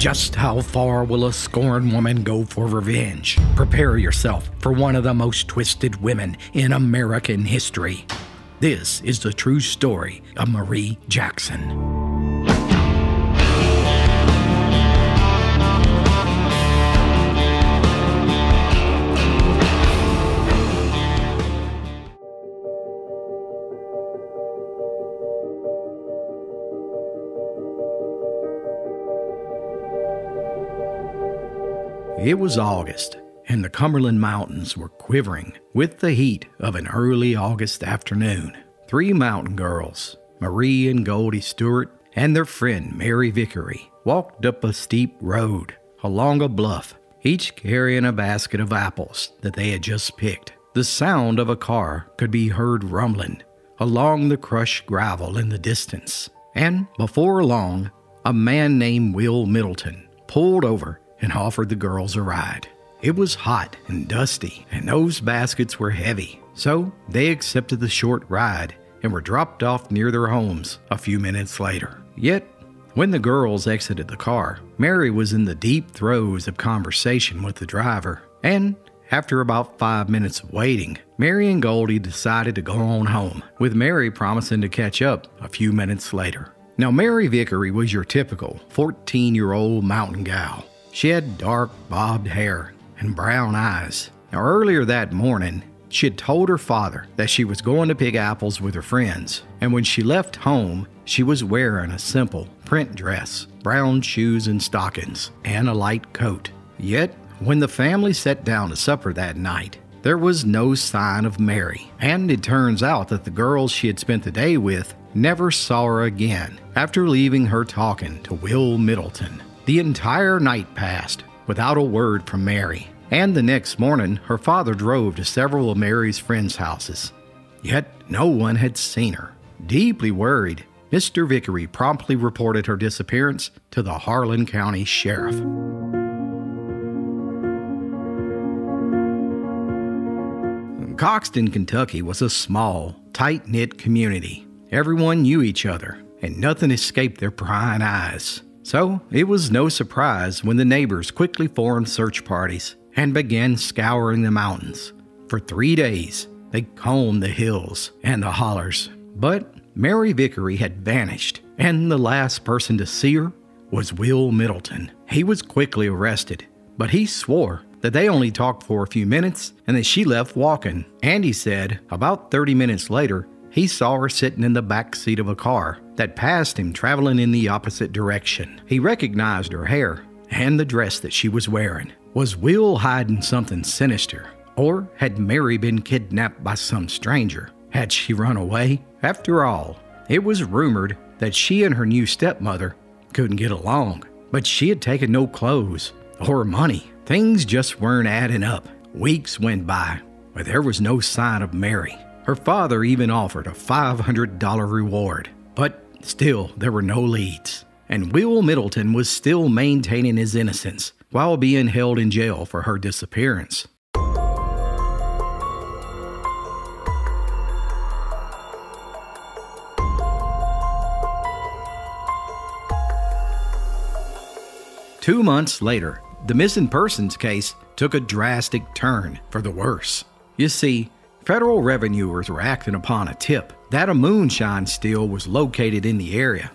Just how far will a scorned woman go for revenge? Prepare yourself for one of the most twisted women in American history. This is the true story of Marie Jackson. It was August, and the Cumberland Mountains were quivering with the heat of an early August afternoon. 3 mountain girls, Marie and Goldie Stewart, and their friend Mary Vickery, walked up a steep road along a bluff, each carrying a basket of apples that they had just picked. The sound of a car could be heard rumbling along the crushed gravel in the distance, and before long, a man named Will Middleton pulled over and offered the girls a ride. It was hot and dusty, and those baskets were heavy, so they accepted the short ride and were dropped off near their homes a few minutes later. Yet, when the girls exited the car, Mary was in the deep throes of conversation with the driver, and after about 5 minutes of waiting, Mary and Goldie decided to go on home, with Mary promising to catch up a few minutes later. Now, Mary Vickery was your typical 14-year-old mountain gal. She had dark, bobbed hair and brown eyes. Now, earlier that morning, she had told her father that she was going to pick apples with her friends, and when she left home, she was wearing a simple print dress, brown shoes and stockings, and a light coat. Yet, when the family sat down to supper that night, there was no sign of Mary, and it turns out that the girls she had spent the day with never saw her again after leaving her talking to Will Middleton. The entire night passed without a word from Mary, and the next morning her father drove to several of Mary's friends' houses. Yet no one had seen her. Deeply worried, Mr. Vickery promptly reported her disappearance to the Harlan County Sheriff. Coxton, Kentucky was a small, tight-knit community. Everyone knew each other, and nothing escaped their prying eyes. So, it was no surprise when the neighbors quickly formed search parties and began scouring the mountains. For 3 days, they combed the hills and the hollers. But Mary Vickery had vanished, and the last person to see her was Will Middleton. He was quickly arrested, but he swore that they only talked for a few minutes and that she left walking. And he said about 30 minutes later, he saw her sitting in the back seat of a car that passed him traveling in the opposite direction. He recognized her hair and the dress that she was wearing. Was Will hiding something sinister? Or had Mary been kidnapped by some stranger? Had she run away? After all, it was rumored that she and her new stepmother couldn't get along, but she had taken no clothes or money. Things just weren't adding up. Weeks went by, but there was no sign of Mary. Her father even offered a $500 reward, but still there were no leads. And Will Middleton was still maintaining his innocence while being held in jail for her disappearance. Two months later, the missing persons case took a drastic turn for the worse. You see, federal reviewers were acting upon a tip that a moonshine still was located in the area,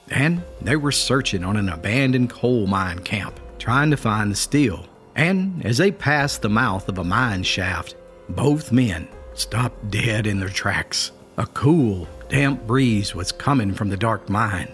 and they were searching on an abandoned coal mine camp, trying to find the steel. And as they passed the mouth of a mine shaft, both men stopped dead in their tracks. A cool, damp breeze was coming from the dark mine,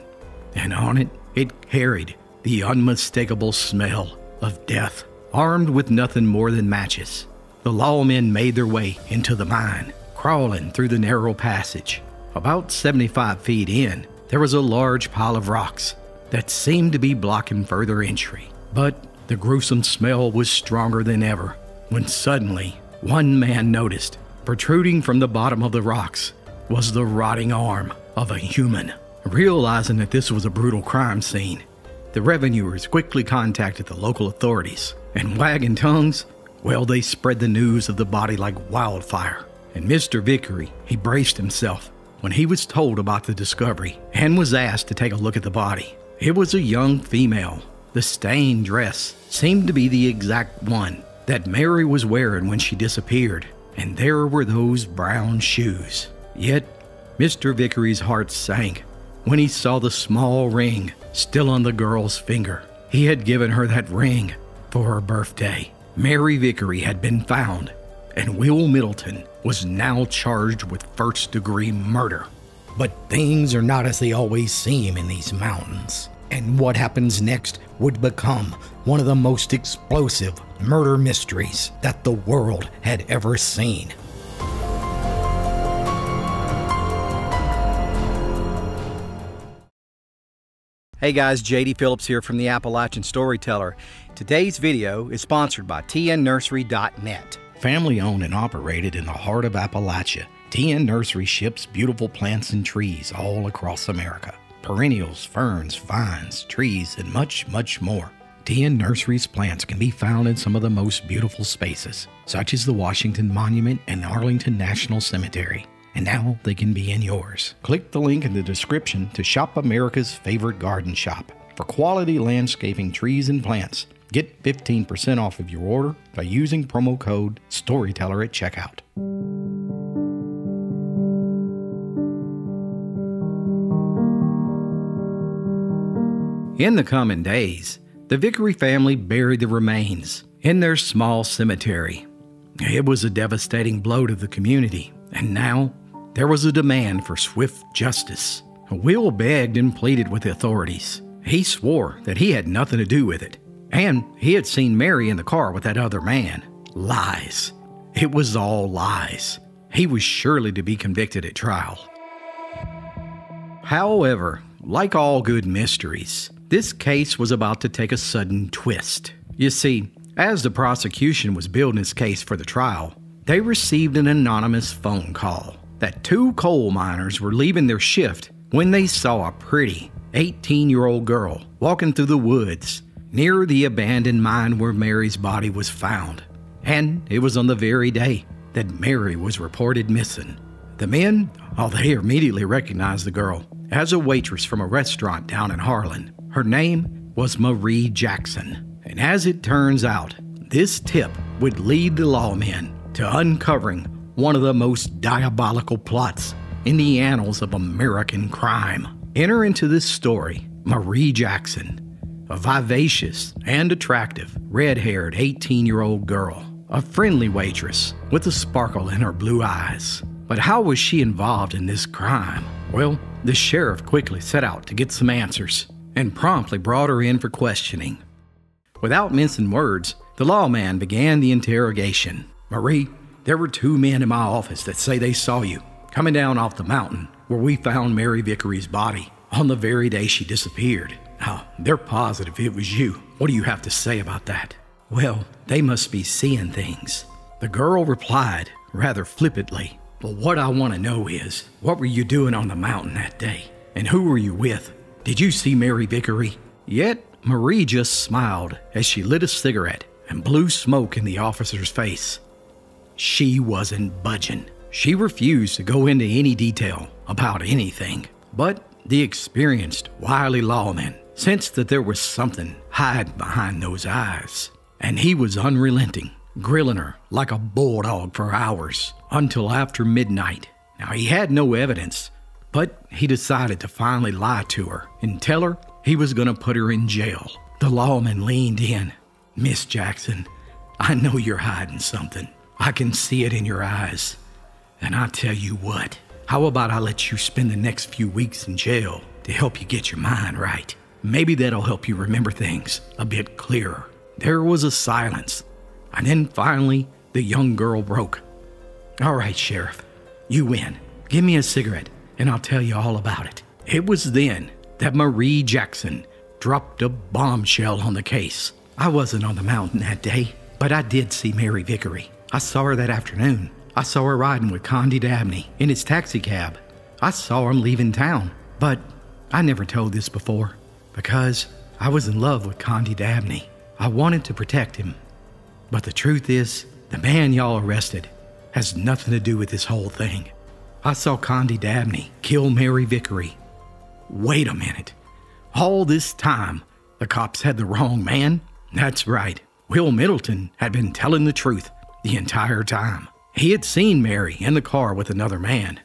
and on it, it carried the unmistakable smell of death. Armed with nothing more than matches, the lawmen made their way into the mine, crawling through the narrow passage. About 75 feet in, there was a large pile of rocks that seemed to be blocking further entry. But the gruesome smell was stronger than ever when suddenly one man noticed, protruding from the bottom of the rocks, was the rotting arm of a human. Realizing that this was a brutal crime scene, the reviewers quickly contacted the local authorities, and wagging tongues, well, they spread the news of the body like wildfire. And Mr. Vickery, he braced himself when he was told about the discovery and was asked to take a look at the body. It was a young female The stained dress seemed to be the exact one that Mary was wearing when she disappeared, and there were those brown shoes. Yet, Mr. Vickery's heart sank when he saw the small ring still on the girl's finger. He had given her that ring for her birthday. Mary Vickery had been found, and Will Middleton was now charged with first-degree murder. But things are not as they always seem in these mountains, and what happens next would become one of the most explosive murder mysteries that the world had ever seen. Hey guys, JD Phillips here from the Appalachian Storyteller. Today's video is sponsored by tnnursery.net. Family owned and operated in the heart of Appalachia, TN Nursery ships beautiful plants and trees all across America. Perennials, ferns, vines, trees, and much, much more. TN Nursery's plants can be found in some of the most beautiful spaces, such as the Washington Monument and Arlington National Cemetery. And now they can be in yours. Click the link in the description to shop America's favorite garden shop. For quality landscaping trees and plants, get 15% off of your order by using promo code STORYTELLER at checkout. In the coming days, the Vickery family buried the remains in their small cemetery. It was a devastating blow to the community, and now there was a demand for swift justice. Will begged and pleaded with the authorities. He swore that he had nothing to do with it, and he had seen Mary in the car with that other man. Lies. It was all lies. He was surely to be convicted at trial. However, like all good mysteries, this case was about to take a sudden twist. You see, as the prosecution was building its case for the trial, they received an anonymous phone call that two coal miners were leaving their shift when they saw a pretty 18-year-old girl walking through the woods near the abandoned mine where Mary's body was found. And it was on the very day that Mary was reported missing. The men, they immediately recognized the girl as a waitress from a restaurant down in Harlan. Her name was Marie Jackson. And as it turns out, this tip would lead the lawmen to uncovering one of the most diabolical plots in the annals of American crime. Enter into this story Marie Jackson, a vivacious and attractive red-haired 18-year-old girl, a friendly waitress with a sparkle in her blue eyes. But how was she involved in this crime? Well, the sheriff quickly set out to get some answers and promptly brought her in for questioning. Without mincing words, the lawman began the interrogation. Marie, there were two men in my office that say they saw you coming down off the mountain where we found Mary Vickery's body on the very day she disappeared. Now, they're positive it was you. What do you have to say about that? Well, they must be seeing things. The girl replied rather flippantly. But what I want to know is, what were you doing on the mountain that day? And who were you with? Did you see Mary Vickery? Yet, Marie just smiled as she lit a cigarette and blew smoke in the officer's face. She wasn't budging. She refused to go into any detail about anything. But the experienced, wily lawman sensed that there was something hiding behind those eyes. And he was unrelenting, grilling her like a bulldog for hours until after midnight. Now, he had no evidence, but he decided to finally lie to her and tell her he was going to put her in jail. The lawman leaned in. Miss Jackson, I know you're hiding something. I can see it in your eyes. And I tell you what, how about I let you spend the next few weeks in jail to help you get your mind right? Maybe that'll help you remember things a bit clearer. There was a silence, and then finally, the young girl broke. All right, Sheriff, you win. Give me a cigarette, and I'll tell you all about it. It was then that Marie Jackson dropped a bombshell on the case. I wasn't on the mountain that day, but I did see Mary Vickery. I saw her that afternoon. I saw her riding with Condi Dabney in his taxi cab. I saw him leaving town, but I never told this before because I was in love with Condi Dabney. I wanted to protect him. But the truth is, the man y'all arrested has nothing to do with this whole thing. I saw Condi Dabney kill Mary Vickery. Wait a minute. All this time, The cops had the wrong man? That's right. Will Middleton had been telling the truth the entire time. He had seen Mary in the car with another man,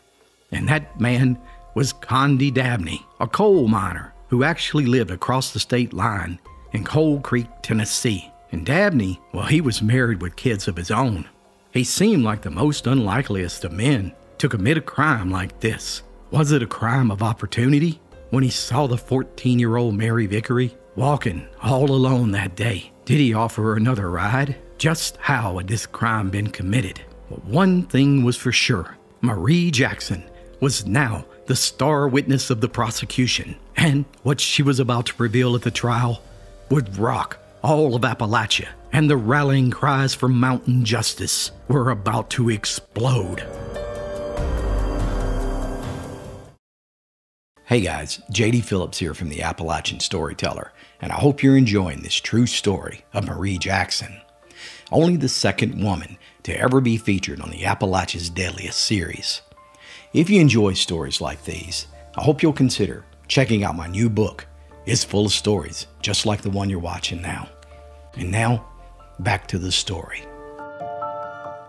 and that man was Condi Dabney, a coal miner who actually lived across the state line in Coal Creek, Tennessee. And Dabney, well, he was married with kids of his own. He seemed like the most unlikeliest of men to commit a crime like this. Was it a crime of opportunity? When he saw the 14-year-old Mary Vickery walking all alone that day, did he offer her another ride? Just how had this crime been committed? Well, one thing was for sure. Marie Jackson was now the star witness of the prosecution, and what she was about to reveal at the trial would rock all of Appalachia, and the rallying cries for mountain justice were about to explode. Hey guys, JD Phillips here from the Appalachian Storyteller, and I hope you're enjoying this true story of Marie Jackson. Only the second woman to ever be featured on the Appalachias Deadliest series. If you enjoy stories like these, I hope you'll consider checking out my new book. It's full of stories just like the one you're watching now. And now, back to the story.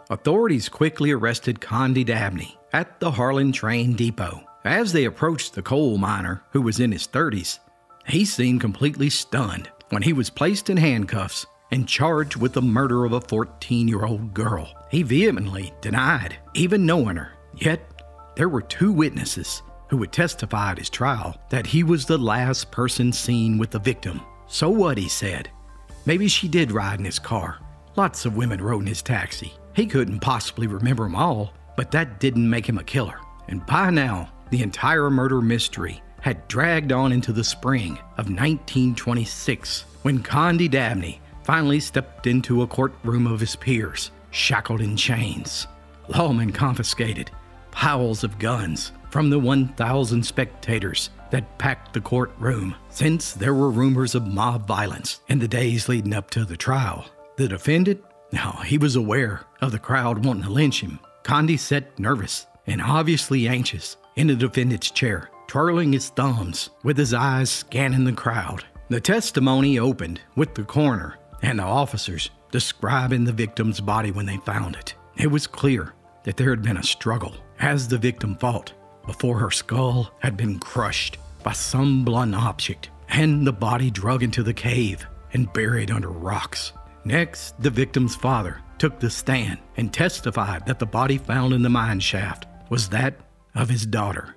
Authorities quickly arrested Condi Dabney at the Harlan train depot. As they approached the coal miner, who was in his 30s, he seemed completely stunned when he was placed in handcuffs and charged with the murder of a 14-year-old girl. He vehemently denied even knowing her, yet there were two witnesses who would testify at his trial that he was the last person seen with the victim. So what, he said. Maybe she did ride in his car. Lots of women rode in his taxi. He couldn't possibly remember them all, but that didn't make him a killer. And by now, the entire murder mystery had dragged on into the spring of 1926 when Condi Dabney finally stepped into a courtroom of his peers, shackled in chains. Lawmen confiscated piles of guns from the 1,000 spectators that packed the courtroom, since there were rumors of mob violence in the days leading up to the trial. The defendant? No, he was aware of the crowd wanting to lynch him. Condi sat nervous and obviously anxious in the defendant's chair, twirling his thumbs with his eyes scanning the crowd. The testimony opened with the coroner and the officers describing the victim's body when they found it. It was clear that there had been a struggle as the victim fought before her skull had been crushed by some blunt object and the body dragged into the cave and buried under rocks. Next, the victim's father took the stand and testified that the body found in the mine shaft was that of his daughter.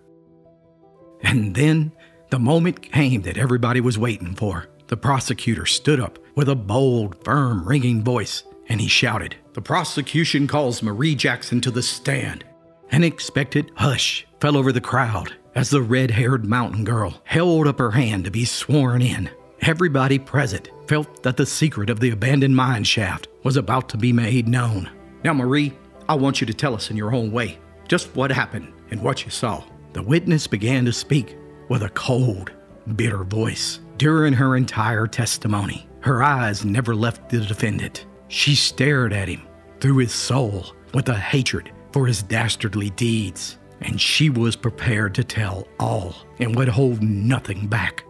And then the moment came that everybody was waiting for. The prosecutor stood up with a bold, firm, ringing voice, and he shouted, "The prosecution calls Marie Jackson to the stand." An expectant hush fell over the crowd as the red-haired mountain girl held up her hand to be sworn in. Everybody present felt that the secret of the abandoned mine shaft was about to be made known. "Now, Marie, I want you to tell us in your own way just what happened and what you saw." The witness began to speak with a cold, bitter voice. During her entire testimony, her eyes never left the defendant. She stared at him through his soul with a hatred for his dastardly deeds, and she was prepared to tell all and would hold nothing back.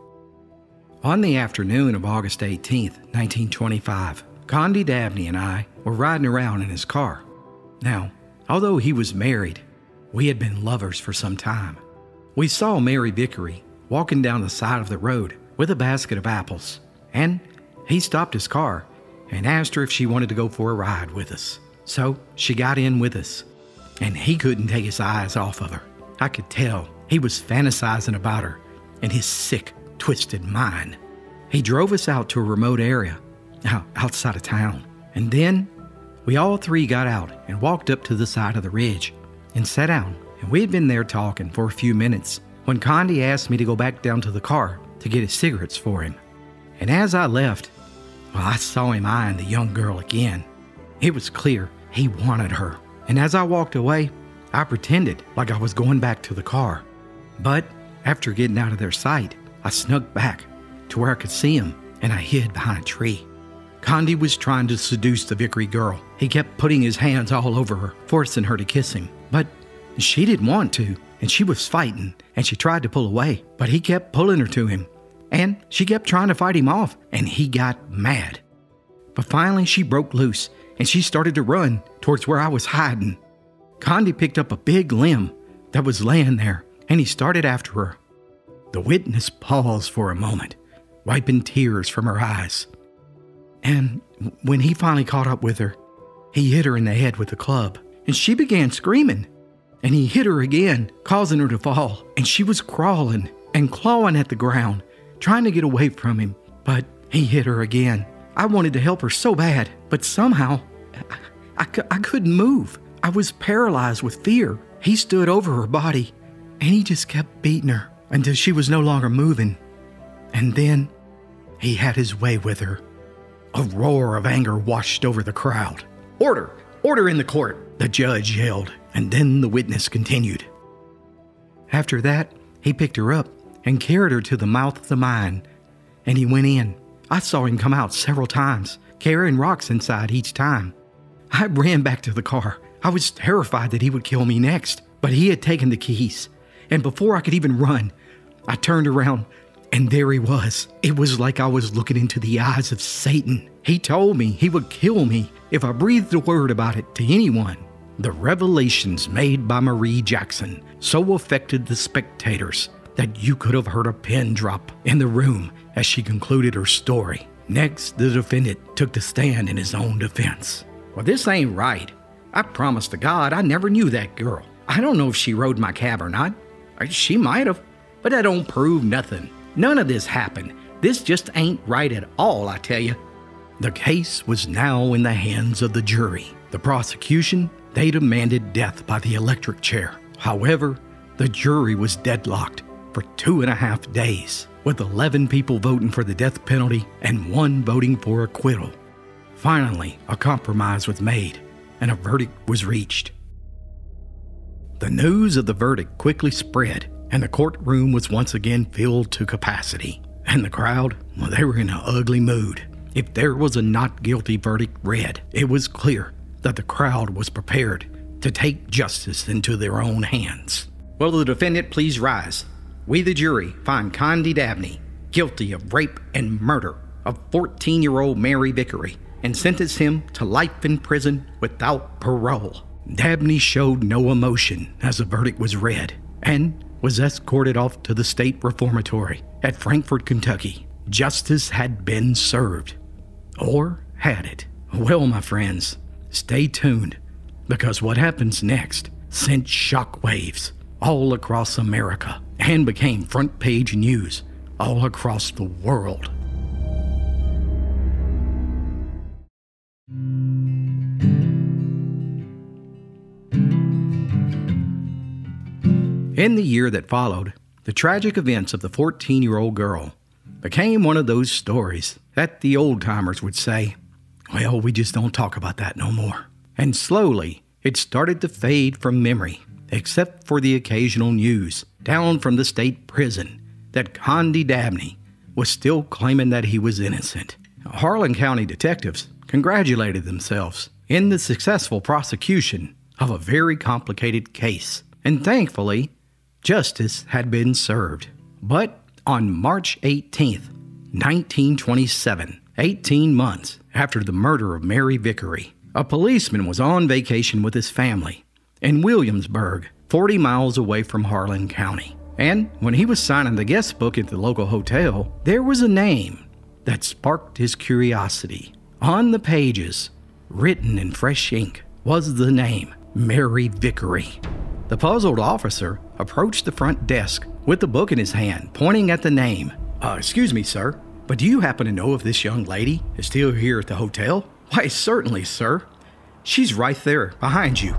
On the afternoon of August 18th, 1925, Condi Dabney and I were riding around in his car. Now, although he was married, we had been lovers for some time. We saw Mary Vickery walking down the side of the road with a basket of apples, and he stopped his car and asked her if she wanted to go for a ride with us. So she got in with us, and he couldn't take his eyes off of her. I could tell he was fantasizing about her in his sick, twisted mind. He drove us out to a remote area outside of town, and then we all three got out and walked up to the side of the ridge and sat down. And we had been there talking for a few minutes when Condi asked me to go back down to the car to get his cigarettes for him. And as I left, well, I saw him eyeing the young girl again. It was clear he wanted her. And as I walked away, I pretended like I was going back to the car. But after getting out of their sight, I snuck back to where I could see him, and I hid behind a tree. Condi was trying to seduce the Vickery girl. He kept putting his hands all over her, forcing her to kiss him. But she didn't want to, and she was fighting, and she tried to pull away, but he kept pulling her to him. and she kept trying to fight him off, and he got mad. But finally she broke loose, and she started to run towards where I was hiding. Condi picked up a big limb that was laying there, and he started after her. The witness paused for a moment, wiping tears from her eyes. And when he finally caught up with her, he hit her in the head with a club, and she began screaming. And he hit her again, causing her to fall, and she was crawling and clawing at the ground, trying to get away from him, but he hit her again. I wanted to help her so bad, but somehow I couldn't move. I was paralyzed with fear. He stood over her body, and he just kept beating her until she was no longer moving. And then he had his way with her. A roar of anger washed over the crowd. "Order! Order in the court!" the judge yelled, and then the witness continued. After that, he picked her up and carried her to the mouth of the mine, and he went in. I saw him come out several times, carrying rocks inside each time. I ran back to the car. I was terrified that he would kill me next, but he had taken the keys, and before I could even run, I turned around, and there he was. It was like I was looking into the eyes of Satan. He told me he would kill me if I breathed a word about it to anyone. The revelations made by Marie Jackson so affected the spectators that you could have heard a pin drop in the room as she concluded her story. Next, the defendant took the stand in his own defense. "Well, this ain't right. I promise to God I never knew that girl. I don't know if she rode my cab or not. She might have, but that don't prove nothing. None of this happened. This just ain't right at all, I tell you." The case was now in the hands of the jury. The prosecution, they demanded death by the electric chair. However, the jury was deadlocked for 2.5 days, with 11 people voting for the death penalty and 1 voting for acquittal. Finally, a compromise was made, and a verdict was reached. The news of the verdict quickly spread, and the courtroom was once again filled to capacity. And the crowd, well, they were in an ugly mood. If there was a not guilty verdict read, it was clear that the crowd was prepared to take justice into their own hands. "Will the defendant please rise? We, the jury, find Condi Dabney guilty of rape and murder of 14-year-old Mary Vickery and sentence him to life in prison without parole." Dabney showed no emotion as the verdict was read and was escorted off to the state reformatory at Frankfort, Kentucky. Justice had been served. Or had it? Well, my friends, stay tuned, because what happens next sent shockwaves all across America and became front page news all across the world. In the year that followed, the tragic events of the 14-year-old girl became one of those stories that the old-timers would say, "Well, we just don't talk about that no more." And slowly, it started to fade from memory, except for the occasional news down from the state prison that Condi Dabney was still claiming that he was innocent. Harlan County detectives congratulated themselves in the successful prosecution of a very complicated case, and thankfully, justice had been served. But on March 18th, 1927, 18 months after the murder of Mary Vickery, a policeman was on vacation with his family in Williamsburg, 40 miles away from Harlan County. And when he was signing the guest book at the local hotel, there was a name that sparked his curiosity. On the pages, written in fresh ink, was the name Mary Vickery. The puzzled officer approached the front desk with the book in his hand, pointing at the name. "Excuse me, sir, but do you happen to know if this young lady is still here at the hotel?" "Why, certainly, sir. She's right there, behind you."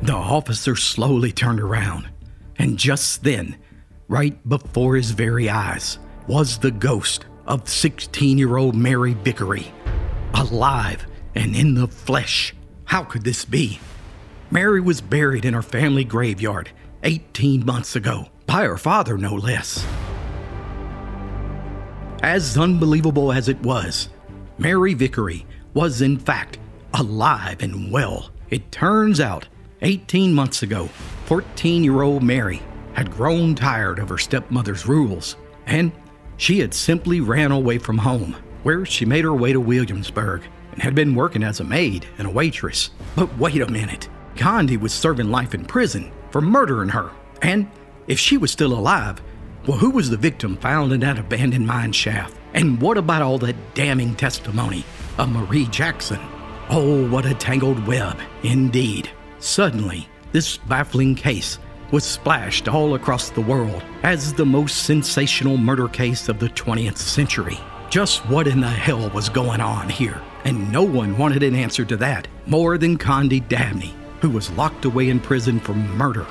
The officer slowly turned around, and just then, right before his very eyes, was the ghost of 16-year-old Mary Vickery, alive and in the flesh. How could this be? Mary was buried in her family graveyard 18 months ago, by her father no less. As unbelievable as it was, Mary Vickery was in fact alive and well, It turns out, 18 months ago, 14-year-old Mary had grown tired of her stepmother's rules, and she had simply ran away from home, where she made her way to Williamsburg and had been working as a maid and a waitress. But wait a minute, Condi was serving life in prison for murdering her, and if she was still alive, well, who was the victim found in that abandoned mine shaft? And what about all that damning testimony of Marie Jackson? Oh, what a tangled web, indeed. Suddenly, this baffling case was splashed all across the world as the most sensational murder case of the 20th century. Just what in the hell was going on here? And no one wanted an answer to that more than Condi Dabney, who was locked away in prison for murder.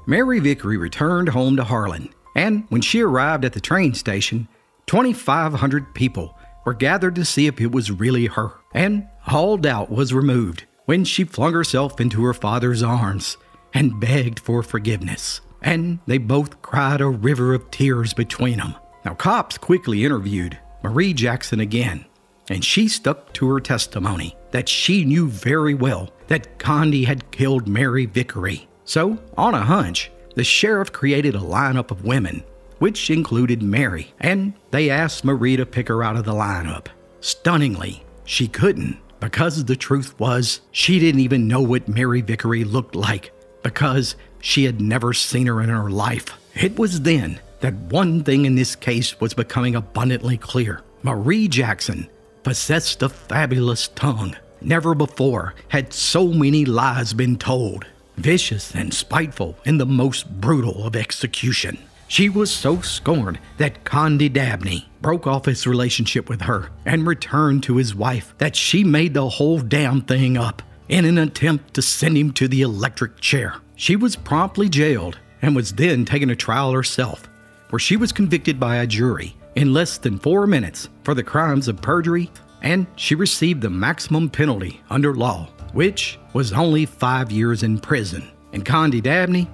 Mary Vickery returned home to Harlan, and when she arrived at the train station, 2,500 people were gathered to see if it was really her, and all doubt was removed when she flung herself into her father's arms and begged for forgiveness, and they both cried a river of tears between them. Now, cops quickly interviewed Marie Jackson again, and she stuck to her testimony that she knew very well that Condi had killed Mary Vickery. So, on a hunch, the sheriff created a lineup of women, which included Mary, and they asked Marie to pick her out of the lineup. Stunningly, she couldn't, because the truth was, she didn't even know what Mary Vickery looked like, because she had never seen her in her life. It was then that one thing in this case was becoming abundantly clear. Marie Jackson possessed a fabulous tongue. Never before had so many lies been told. Vicious and spiteful in the most brutal of execution. She was so scorned that Condi Dabney broke off his relationship with her and returned to his wife that she made the whole damn thing up in an attempt to send him to the electric chair. She was promptly jailed and was then taken to trial herself, where she was convicted by a jury in less than 4 minutes for the crimes of perjury, and she received the maximum penalty under law, which was only 5 years in prison. And Condi Dabney,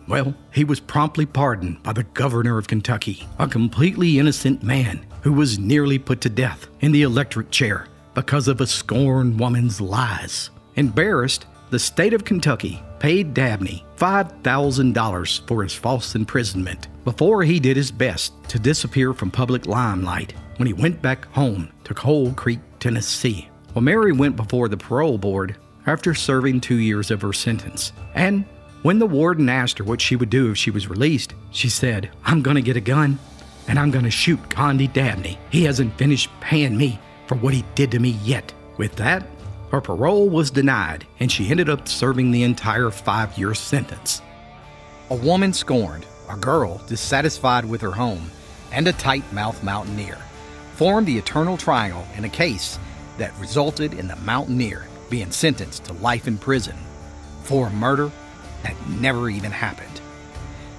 well, he was promptly pardoned by the governor of Kentucky, a completely innocent man who was nearly put to death in the electric chair because of a scorned woman's lies. Embarrassed, the state of Kentucky paid Dabney $5,000 for his false imprisonment before he did his best to disappear from public limelight when he went back home to Cold Creek, Tennessee. Well, Mary went before the parole board after serving 2 years of her sentence. And when the warden asked her what she would do if she was released, she said, "I'm going to get a gun and I'm going to shoot Condi Dabney. He hasn't finished paying me for what he did to me yet." With that, her parole was denied and she ended up serving the entire 5-year sentence. A woman scorned, a girl dissatisfied with her home, and a tight-mouthed mountaineer formed the eternal triangle in a case that resulted in the mountaineer being sentenced to life in prison for a murder that never even happened.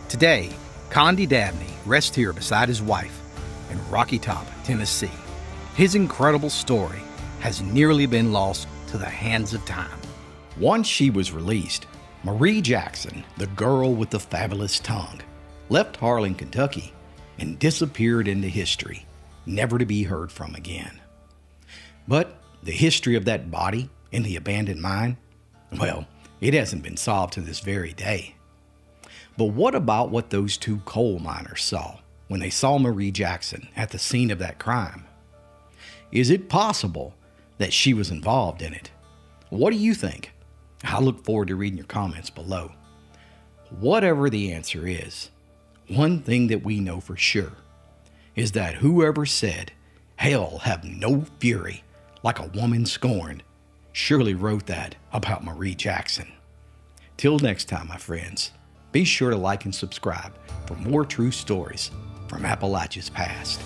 Today, Condi Dabney rests here beside his wife in Rocky Top, Tennessee. His incredible story has nearly been lost to the hands of time. Once she was released, Marie Jackson, the girl with the fabulous tongue, left Harlan, Kentucky, and disappeared into history, never to be heard from again. But the history of that body in the abandoned mine, well, it hasn't been solved to this very day. But what about what those two coal miners saw when they saw Marie Jackson at the scene of that crime? Is it possible that she was involved in it? What do you think? I look forward to reading your comments below. Whatever the answer is, one thing that we know for sure is that whoever said, "Hell have no fury like a woman scorned," surely wrote that about Marie Jackson. Till next time, my friends, be sure to like and subscribe for more true stories from Appalachia's past.